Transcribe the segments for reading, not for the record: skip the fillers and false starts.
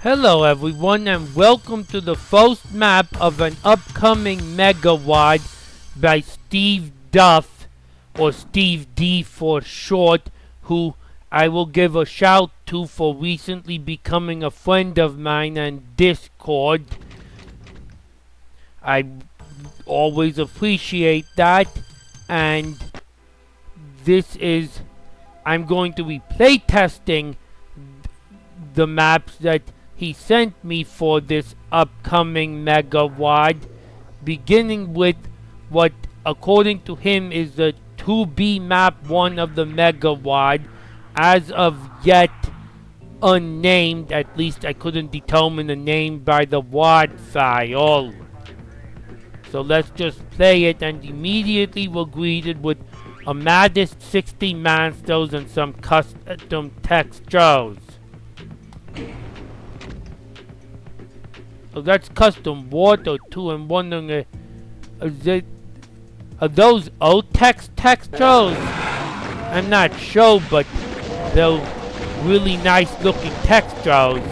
Hello everyone and welcome to the first map of an upcoming megawad by Steve Duff, or Steve D for short, who I will give a shout to for recently becoming a friend of mine on Discord. I always appreciate that, and I'm going to be playtesting the maps that he sent me for this upcoming megawad, beginning with what according to him is the 2B map 1 of the megawad, as of yet unnamed. At least I couldn't determine the name by the WAD file. So let's just play it, and immediately we're greeted with a modest 60 monsters and some custom textures. So that's custom water too. I'm wondering, are those O-Tex textures? I'm not sure, but they're really nice looking textures.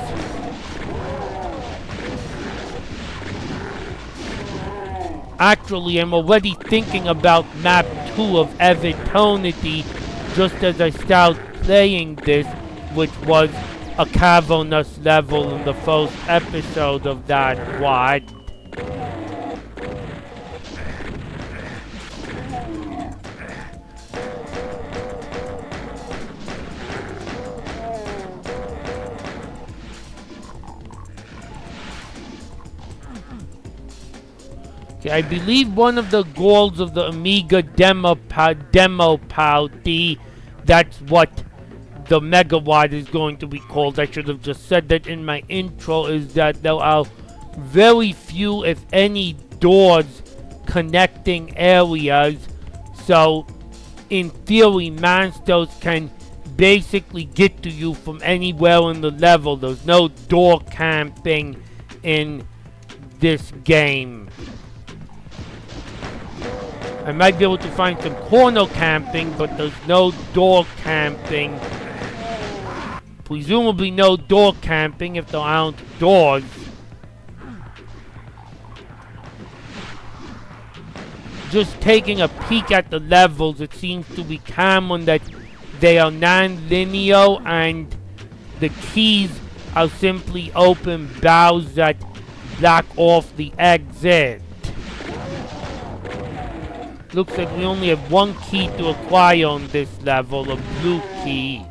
Actually, I'm already thinking about map 2 of Eternity just as I start playing this, which was a cavernous level in the first episode of that WAD. Okay, I believe one of the goals of the Amiga Demo Party, that's what the megawad is going to be called. I should have just said that in my intro, is that there are very few, if any, doors connecting areas. So, in theory, monsters can basically get to you from anywhere in the level. There's no door camping in this game. I might be able to find some corner camping, but there's no door camping. Presumably no door camping if there aren't doors. Just taking a peek at the levels, it seems to be common that they are non-linear and the keys are simply open valves that block off the exit. Looks like we only have one key to acquire on this level, a blue key.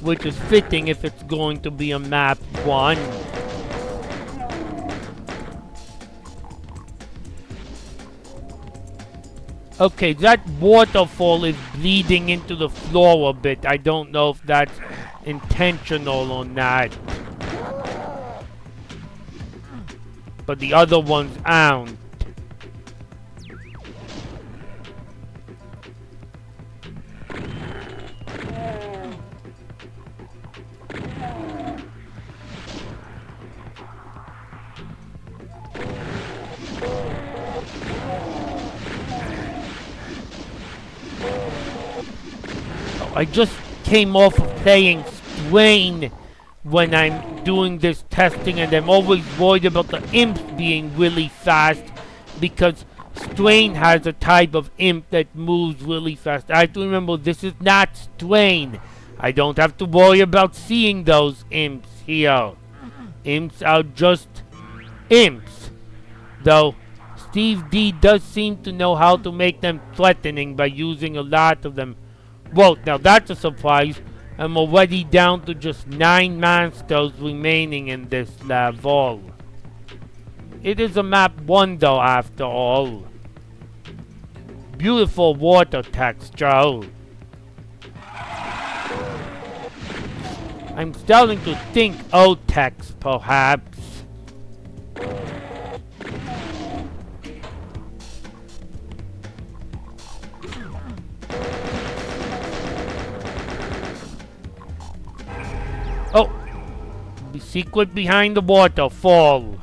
Which is fitting if it's going to be a map 1. Okay, that waterfall is bleeding into the floor a bit. I don't know if that's intentional or not. But the other ones aren't. I just came off of playing Strain when I'm doing this testing, and I'm always worried about the imps being really fast, because Strain has a type of imp that moves really fast. I have to remember, this is not Strain. I don't have to worry about seeing those imps here. Imps are just imps. Though Steve D does seem to know how to make them threatening by using a lot of them. Whoa, now that's a surprise. I'm already down to just 9 monsters remaining in this level. It is a map 1 though, after all. Beautiful water texture. I'm starting to think O-Tex, perhaps. Oh! The secret behind the waterfall.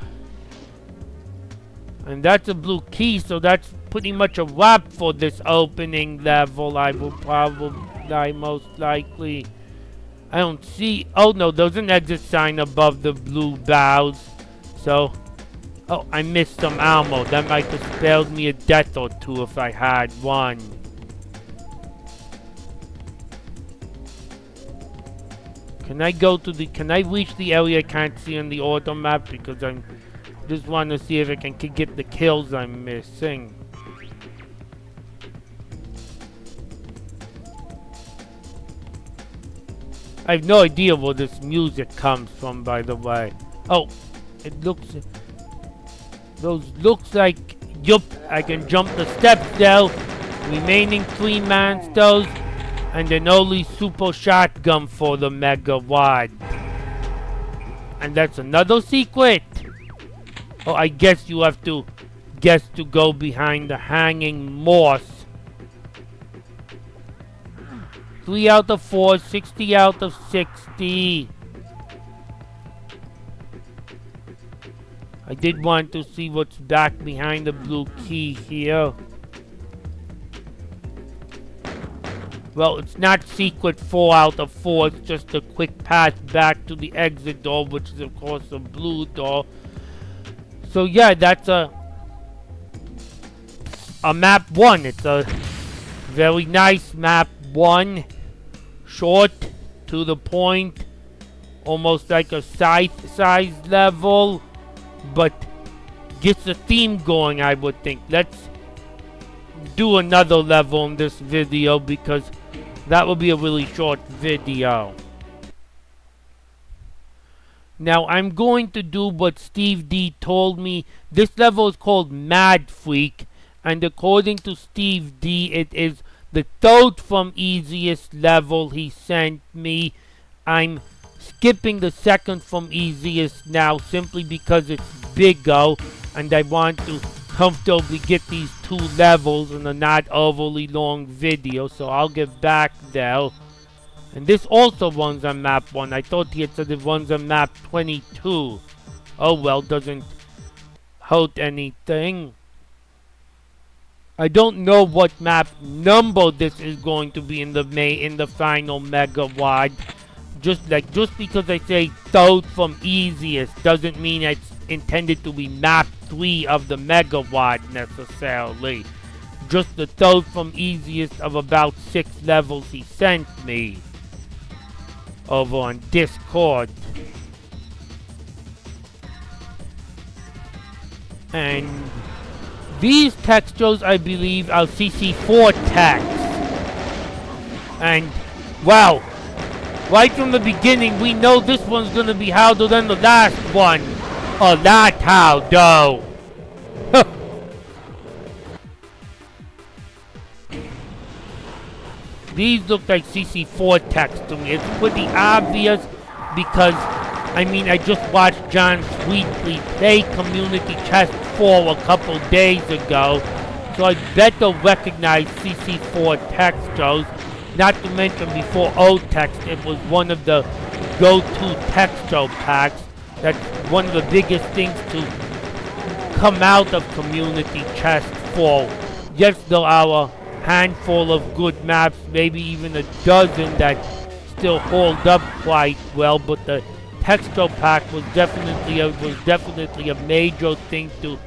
And that's a blue key, so that's pretty much a wrap for this opening level. I will probably die most likely. I don't see... Oh no, there's an exit sign above the blue boughs. So... Oh, I missed some ammo. That might have spared me a death or two if I had one. Can I go to the... Can I reach the area I can't see on the auto map? Because I'm... Just want to see if I can get the kills I'm missing. I have no idea where this music comes from, by the way. Oh, it looks... Those looks like... Yup, I can jump the steps there. Remaining 3 monsters. And an only super shotgun for the megawad. And that's another secret. Oh, I guess you have to guess to go behind the hanging moss. 3 out of 4, 60 out of 60. I did want to see what's back behind the blue key here. Well, it's not secret 4 out of 4. It's just a quick path back to the exit door, which is of course a blue door. So yeah, that's a map 1. It's a very nice map 1. Short, to the point, almost like a scythe-sized level, but gets the theme going, I would think. Let's do another level in this video because that will be a really short video. Now, I'm going to do what Steve D told me. This level is called Mad Freak, and according to Steve D, it is the 3rd from easiest level he sent me. I'm skipping the 2nd from easiest now simply because it's bigger, and I want to comfortably get these 2 levels in a not overly long video, so I'll get back there. And this also runs on map 1. I thought he had said it runs on map 22. Oh well, doesn't hurt anything. I don't know what map number this is going to be in the final megawad. Just because I say 3rd from easiest doesn't mean it's intended to be map 3 of the megawad necessarily. Just the 3rd from easiest of about 6 levels he sent me over on Discord. And these textures, I believe, are CC4 text. And, well, right from the beginning, we know this one's gonna be harder than the last one. Oh, that's how, though. These look like CC4 text to me. It's pretty obvious because, I mean, I just watched John Sweetly play Community Chest 4 a couple days ago, so I better recognize CC4 textures. Not to mention before O-Text, it was one of the go-to texture packs. That's one of the biggest things to come out of Community Chest 4. Yes, there are a handful of good maps, maybe even a dozen that still hold up quite well, but the texture pack was definitely a major thing to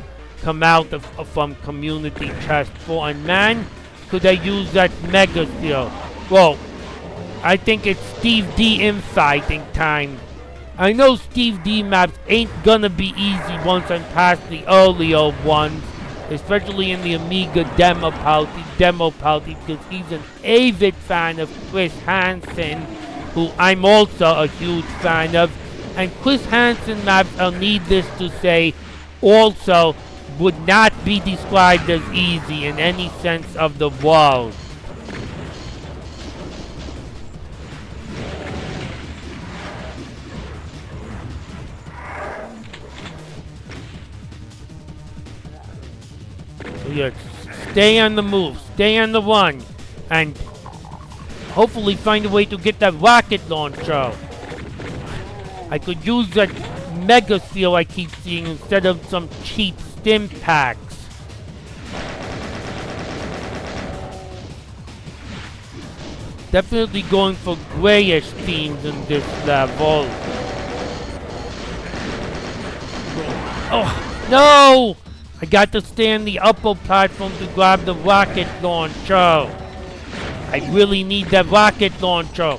come out of from Community Chest 4. And man, could I use that Mega Steel. Well, I think it's Steve D infighting time. I know Steve D maps ain't gonna be easy once I'm past the earlier ones, especially in the Amiga Demo Party, because he's an avid fan of Chris Hansen, who I'm also a huge fan of. And Chris Hansen maps, are needless to say, also would not be described as easy in any sense of the word. So yeah, stay on the move, stay on the run, and hopefully find a way to get that rocket launcher. I could use that Mega Seal I keep seeing instead of some cheap stim packs. Definitely going for grayish themes in this level. Oh, no! I got to stay on the upper platform to grab the rocket launcher. I really need that rocket launcher.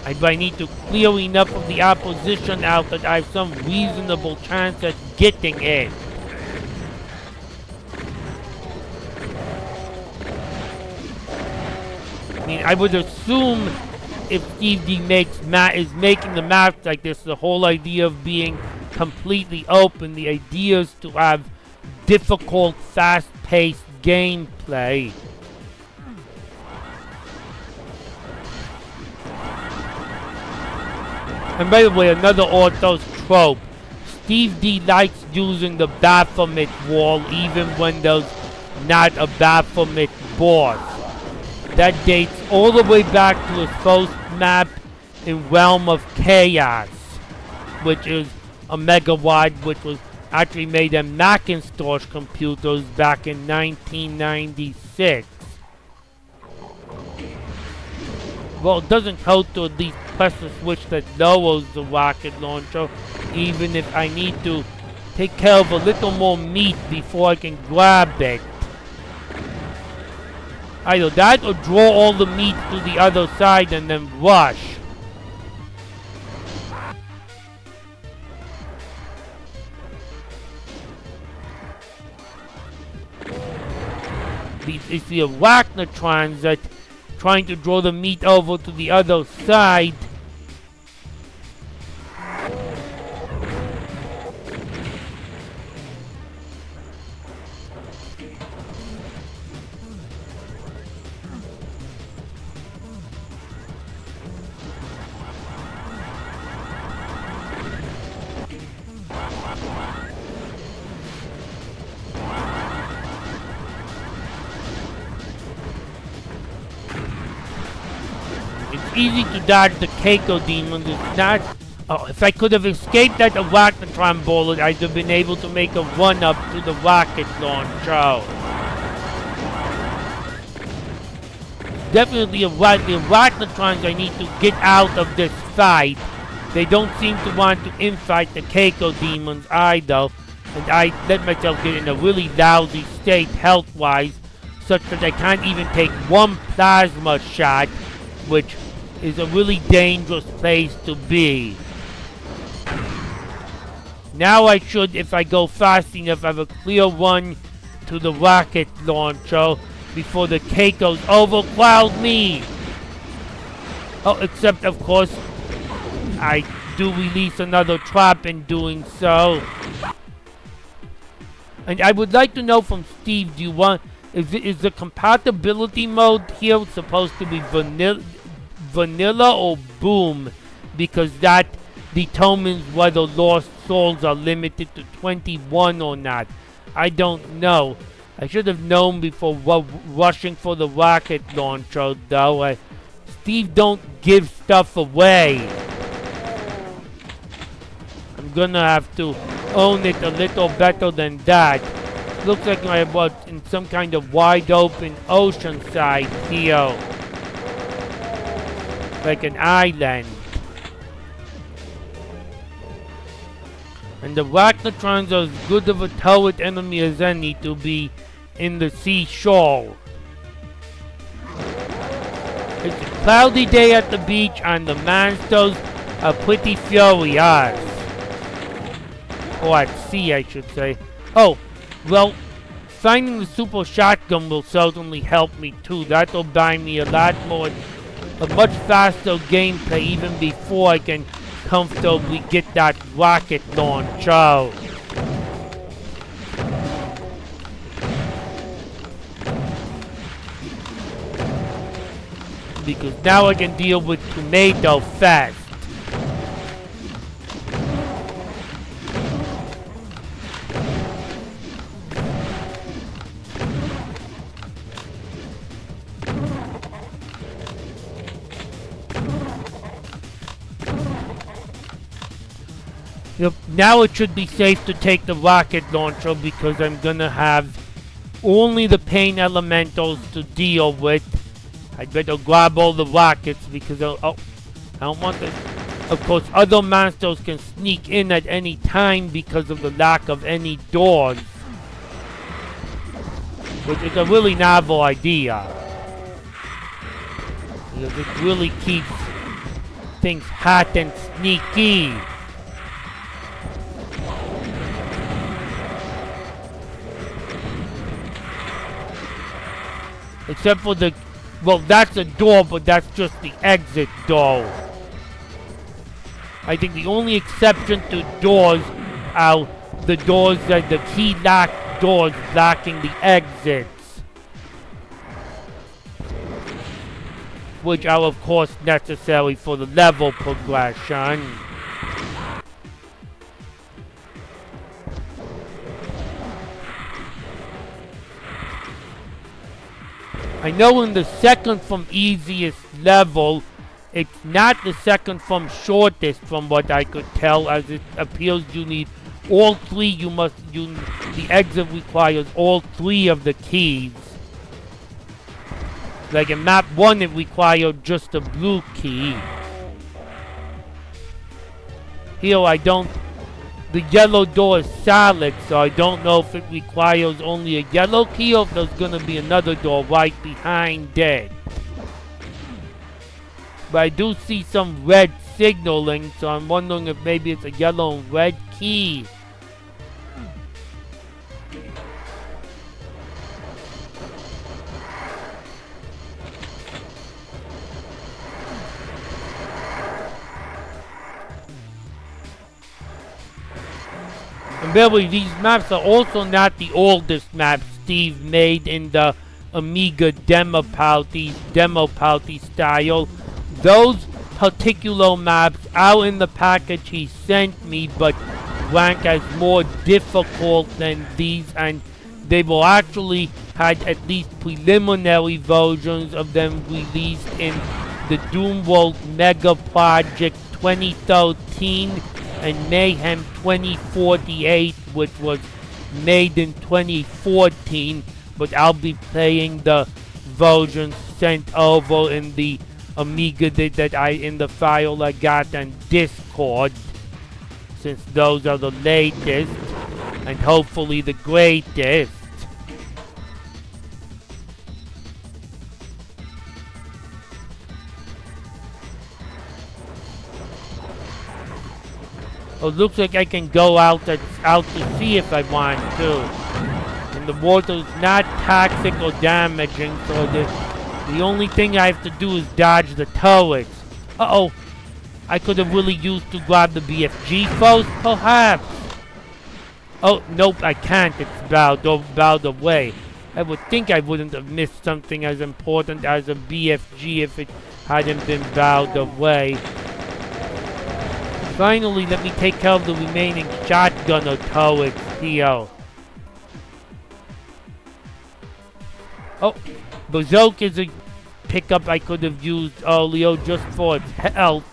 I need to clear enough of the opposition out that I have some reasonable chance at getting it. I mean, I would assume if Steve D is making the maps like this, the whole idea of being completely open, the idea is to have difficult, fast-paced gameplay. And by the way, another Orthos trope. Steve D likes using the Baphomet wall even when there's not a Baphomet boss. That dates all the way back to his first map in Realm of Chaos, which is a megawad, which was actually made on Macintosh computers back in 1996. Well, it doesn't hurt to at least press the switch that lowers the rocket launcher, even if I need to take care of a little more meat before I can grab it. Either that or draw all the meat to the other side and then rush. It's the arachnotrons that trying to draw the meat over to the other side. Easy to dodge the Keiko demons. It's not. Oh, if I could have escaped that arachnotron bullet, I'd have been able to make a run-up to the rocket launcher. Definitely the arachnotrons I need to get out of this fight. They don't seem to want to infight the Keiko demons either. And I let myself get in a really lousy state health-wise, such that I can't even take one plasma shot, which is a really dangerous place to be. Now I should, if I go fast enough, have a clear run to the rocket launcher before the Keikos overcloud me. Oh, except of course, I do release another trap in doing so. And I would like to know from Steve, is the compatibility mode here supposed to be vanilla or boom, because that determines whether lost souls are limited to 21 or not. I don't know. I should have known before rushing for the rocket launcher, though. Steve don't give stuff away. I'm gonna have to own it a little better than that. Looks like I'm in some kind of wide open ocean side here. Like an island. And the arachnotrons are as good of a turret enemy as any to be in the seashore. It's a cloudy day at the beach and the monsters are pretty furious. Or at sea, I should say. Oh, well, finding the super shotgun will certainly help me too. That'll buy me a much faster gameplay even before I can comfortably get that rocket launcher. Because now I can deal with tomato fast. Yep, now it should be safe to take the rocket launcher because I'm gonna have only the pain elementals to deal with. I'd better grab all the rockets because I don't want the... Of course, other monsters can sneak in at any time because of the lack of any doors. Which is a really novel idea. Because it really keeps things hot and sneaky. Except for the... Well, that's a door, but that's just the exit door. I think the only exception to doors are the doors that the key lock doors blocking the exits. Which are of course necessary for the level progression. I know in the second from easiest level, it's not the second from shortest from what I could tell, as it appears you need all three. The exit requires all three of the keys. Like in map 1 it required just a blue key. Here I don't... The yellow door is solid, so I don't know if it requires only a yellow key or if there's gonna be another door right behind it. But I do see some red signaling, so I'm wondering if maybe it's a yellow and red key. And really, these maps are also not the oldest maps Steve made in the Amiga Demo Party style. Those particular maps are in the package he sent me, but rank as more difficult than these, and they will actually had at least preliminary versions of them released in the Doom World Mega Project 2013 and Mayhem 2048, which was made in 2014, but I'll be playing the versions sent over in the Amiga in the file I got on Discord, since those are the latest and hopefully the greatest. Oh, looks like I can go out to sea if I want to. And the water's not toxic or damaging, so the only thing I have to do is dodge the turrets. Uh-oh. I could have really used to grab the BFG first, perhaps. Oh, nope, I can't. It's bowed away. I would think I wouldn't have missed something as important as a BFG if it hadn't been bowed away. Finally, let me take care of the remaining shotgunner turrets here. Oh, Berserk is a pickup I could have used earlier just for its health.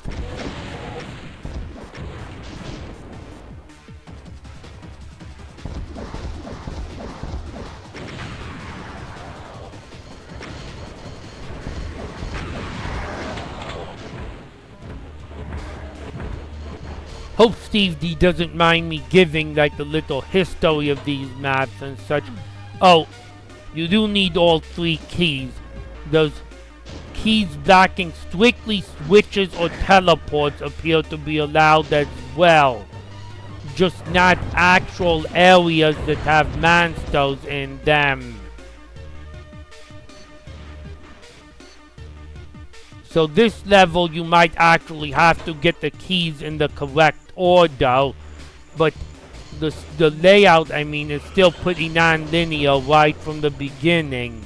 Hope Steve D doesn't mind me giving like the little history of these maps and such. Oh, you do need all three keys. Those keys blocking strictly switches or teleports appear to be allowed as well. Just not actual areas that have monsters in them. So this level you might actually have to get the keys in the correct order, but the layout, I mean, is still pretty non-linear right from the beginning.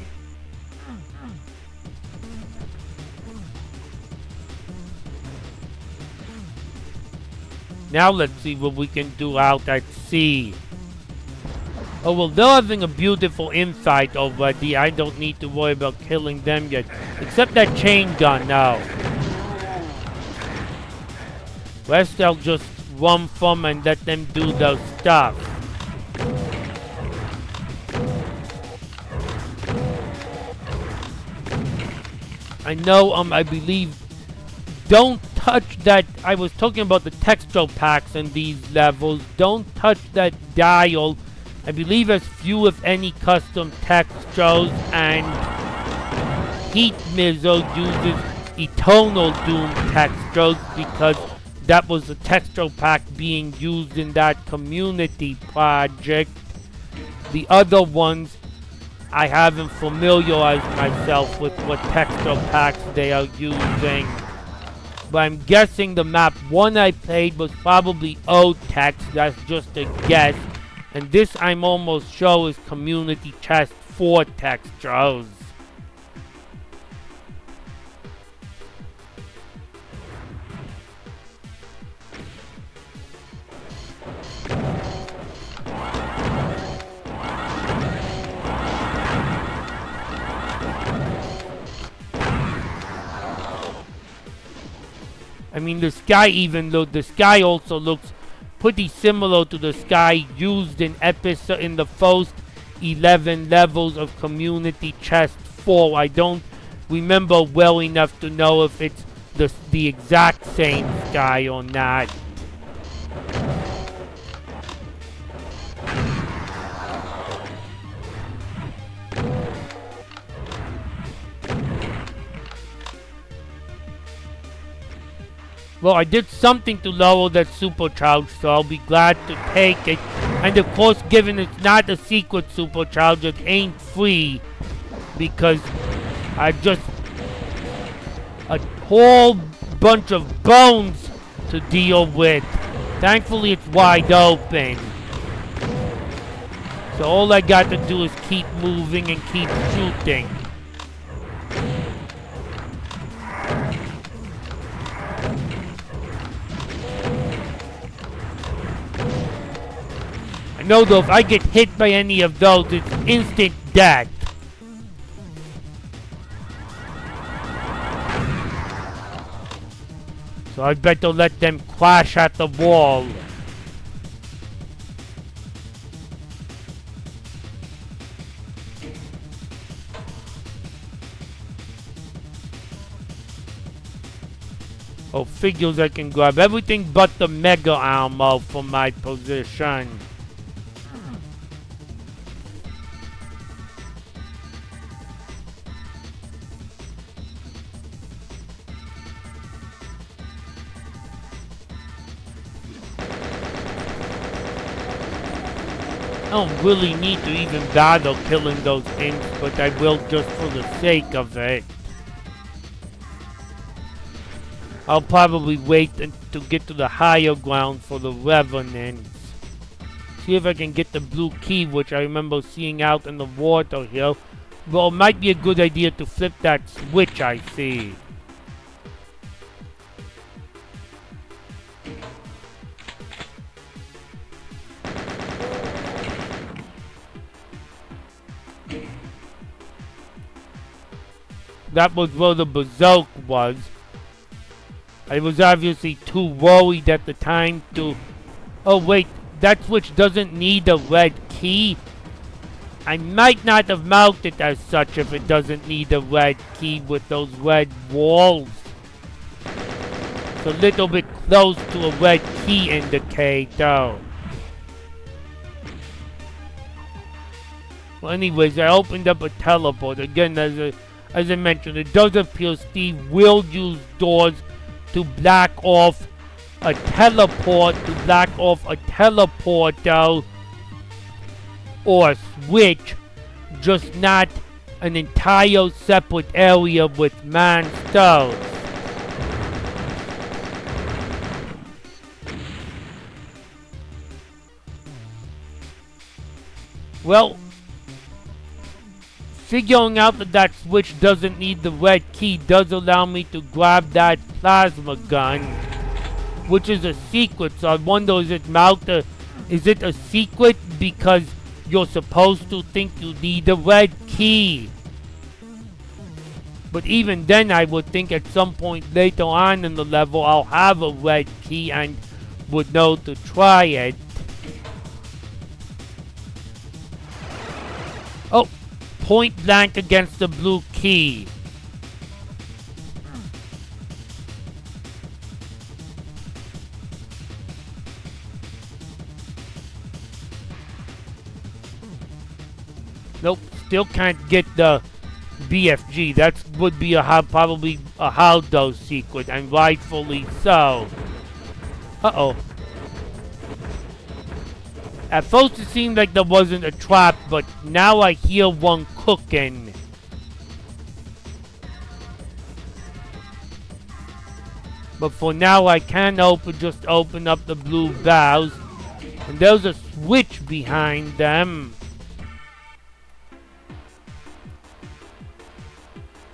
Now let's see what we can do out at sea. Oh well, they're having a beautiful insight already. I don't need to worry about killing them yet. Except that chain gun now. Rest I'll just run from and let them do their stuff. I know, I believe, don't touch that. I was talking about the texture packs in these levels. Don't touch that dial. I believe as few, if any, custom textures, and Heat Mizzle uses Eternal Doom textures because that was the texture pack being used in that community project. The other ones, I haven't familiarized myself with what texture packs they are using. But I'm guessing the map 1 I played was probably O-Tex, that's just a guess. And this I'm almost sure is Community Chest 4 textures. I mean, the sky the sky also looks pretty similar to the sky used in the first 11 levels of Community Chest 4. I don't remember well enough to know if it's the exact same sky or not. Well, I did something to lower that supercharge, so I'll be glad to take it. And of course, given it's not a secret supercharge, it ain't free. Because I just... a whole bunch of bones to deal with. Thankfully, it's wide open. So all I got to do is keep moving and keep shooting. No, though, if I get hit by any of those, it's instant death. So I'd better let them crash at the wall. Oh, figures I can grab everything but the mega ammo from my position. I don't really need to even bother killing those imps, but I will just for the sake of it. I'll probably wait to get to the higher ground for the revenants. See if I can get the blue key, which I remember seeing out in the water here. Well, it might be a good idea to flip that switch I see. That was where the berserk was. I was obviously too worried at the time to... Oh wait, that switch doesn't need a red key. I might not have marked it as such if it doesn't need a red key with those red walls. It's a little bit close to a red key indicator. Well, anyways, I opened up a teleport. Again, as I mentioned, it does appear Steve will use doors to block off a teleporter or a switch, just not an entire separate area with monsters. Well, figuring out that switch doesn't need the red key does allow me to grab that plasma gun, which is a secret. So I wonder, is it a secret because you're supposed to think you need a red key? But even then, I would think at some point later on in the level I'll have a red key and would know to try it. Oh, point blank against the blue key. Nope, still can't get the BFG. That would be probably a Haldo secret, and rightfully so. Uh-oh. At first it seemed like there wasn't a trap, but now I hear one cooking. But for now I can just open up the blue valves. And there's a switch behind them.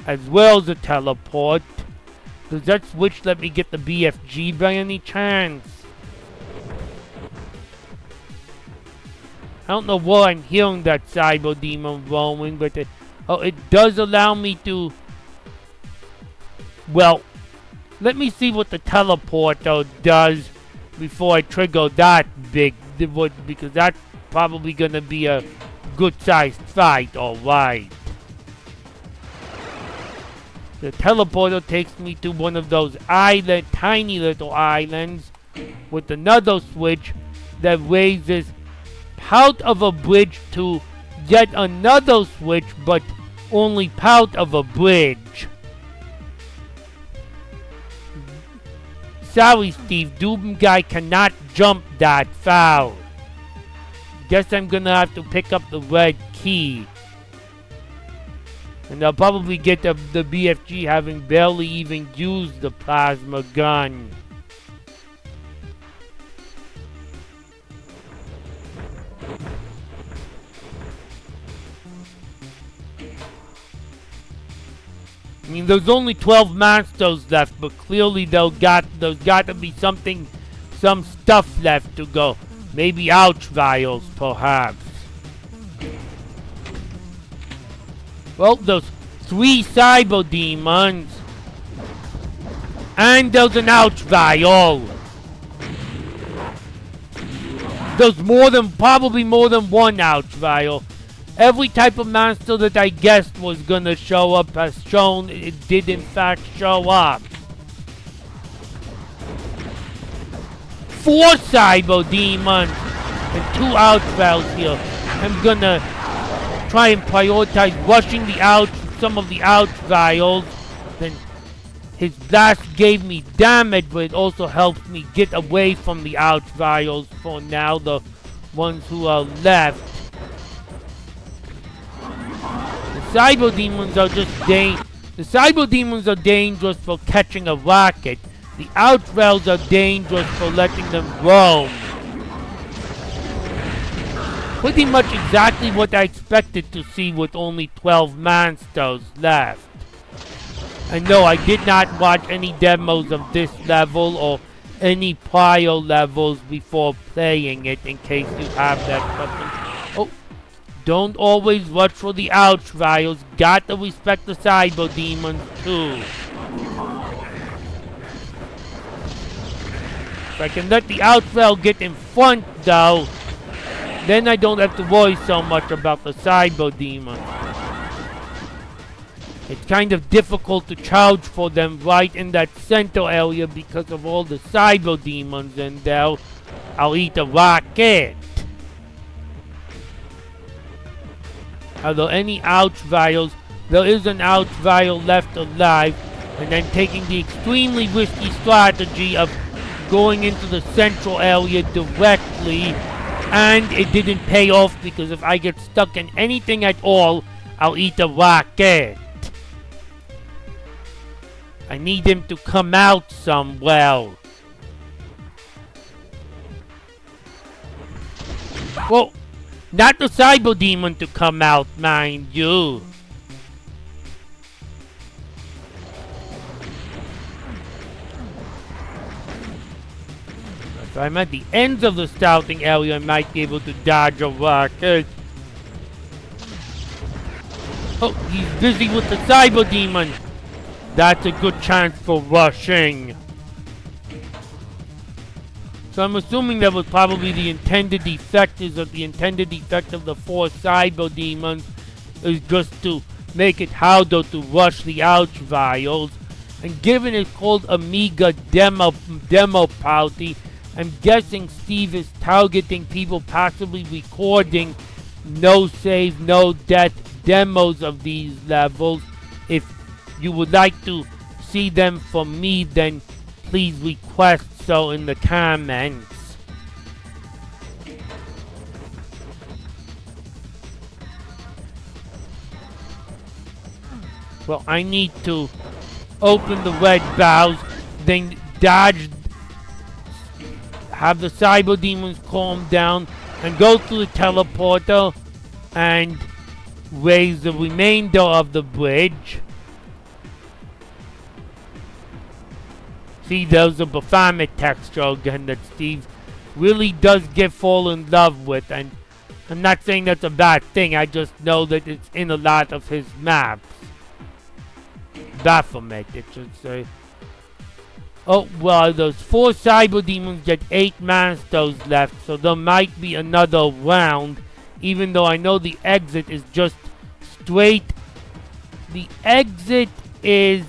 As well as a teleport. Does that switch let me get the BFG by any chance? I don't know where I'm hearing that Cyber Demon roaming, but it does allow me to... Well, let me see what the teleporter does before I trigger that big, because that's probably gonna be a good-sized fight, alright. The teleporter takes me to one of those tiny little islands with another switch that raises part of a bridge to yet another switch, but only part of a bridge. Sorry, Steve, Doom Guy cannot jump that far. Guess I'm gonna have to pick up the red key. And I'll probably get the BFG having barely even used the plasma gun. I mean, there's only 12 monsters left, but clearly there's got to be some stuff left to go. Maybe ouch vials, perhaps. Well, there's 3 cyber demons. And there's an ouch vial. There's probably more than one ouch vial. Every type of monster that I guessed was gonna show up has shown it did in fact show up. 4 cyber demons and 2 ouch vials here. I'm gonna try and prioritize rushing some of the ouch vials. Then his blast gave me damage, but it also helps me get away from the ouch vials for now, the ones who are left. The cyber demons are dangerous for catching a rocket. The ouch vials are dangerous for letting them roam. Pretty much exactly what I expected to see with only 12 monsters left. And no, I did not watch any demos of this level or any prior levels before playing it, in case you have that question. Oh, don't always rush for the ouch vials. Got to respect the cyber demons too. If I can let the ouch vial get in front though, then I don't have to worry so much about the cyber demons. It's kind of difficult to charge for them right in that center area because of all the cyber demons in there. I'll eat a rocket. Are there any ouch vials? There is an ouch vial left alive, and I'm taking the extremely risky strategy of going into the central area directly. And it didn't pay off because if I get stuck in anything at all, I'll eat a rocket. I need him to come out somewhere. Well, not the cyber demon to come out, mind you. If I'm at the ends of the scouting area, I might be able to dodge a rocket. Oh, he's busy with the cyber demon. That's a good chance for rushing. So I'm assuming that was probably the intended effect, is that the intended effect of the 4 cyber demons is just to make it harder to rush the ouch vials. And given it's called Amiga Demo Party, I'm guessing Steve is targeting people possibly recording no save, no death demos of these levels. If you would like to see them from me, then please request so in the comments. Well, I need to open the red valves, then dodge, have the cyber demons calm down, and go through the teleporter and raise the remainder of the bridge. See, there's a Baphomet texture again that Steve really does fall in love with, and I'm not saying that's a bad thing, I just know that it's in a lot of his maps. Baphomet, it should say. Oh, well, those 4 cyber demons get 8 masters left, so there might be another round, even though I know the exit is just straight. The exit is,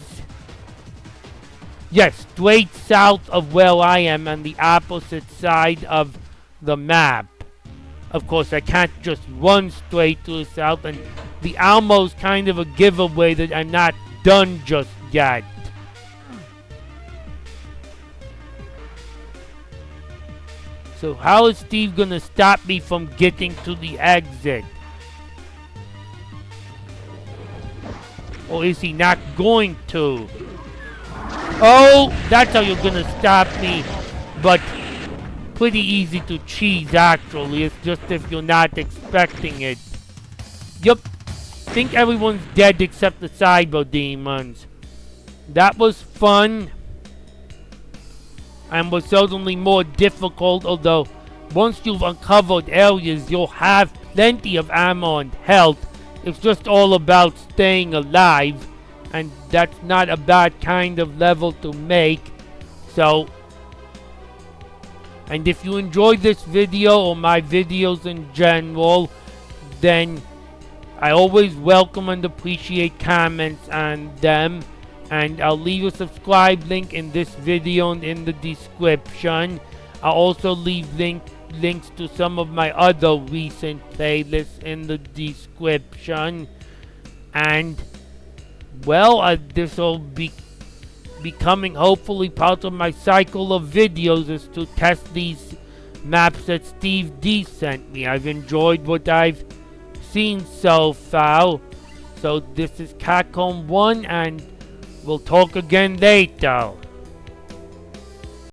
yes, straight south of where I am on the opposite side of the map. Of course, I can't just run straight to the south, and the Almo's kind of a giveaway that I'm not done just yet. So how is Steve gonna stop me from getting to the exit? Or is he not going to? Oh, that's how you're gonna stop me. But pretty easy to cheese, actually. It's just if you're not expecting it. Yup. Think everyone's dead except the cyber demons. That was fun. And was certainly more difficult, although once you've uncovered areas, you'll have plenty of ammo and health. It's just all about staying alive. And that's not a bad kind of level to make. So, and if you enjoyed this video or my videos in general, then I always welcome and appreciate comments on them. And I'll leave a subscribe link in this video and in the description. I'll also leave links to some of my other recent playlists in the description. And, well, this will be becoming hopefully part of my cycle of videos, is to test these maps that Steve D sent me. I've enjoyed what I've seen so far. So this is Catcomb 1, and we'll talk again later.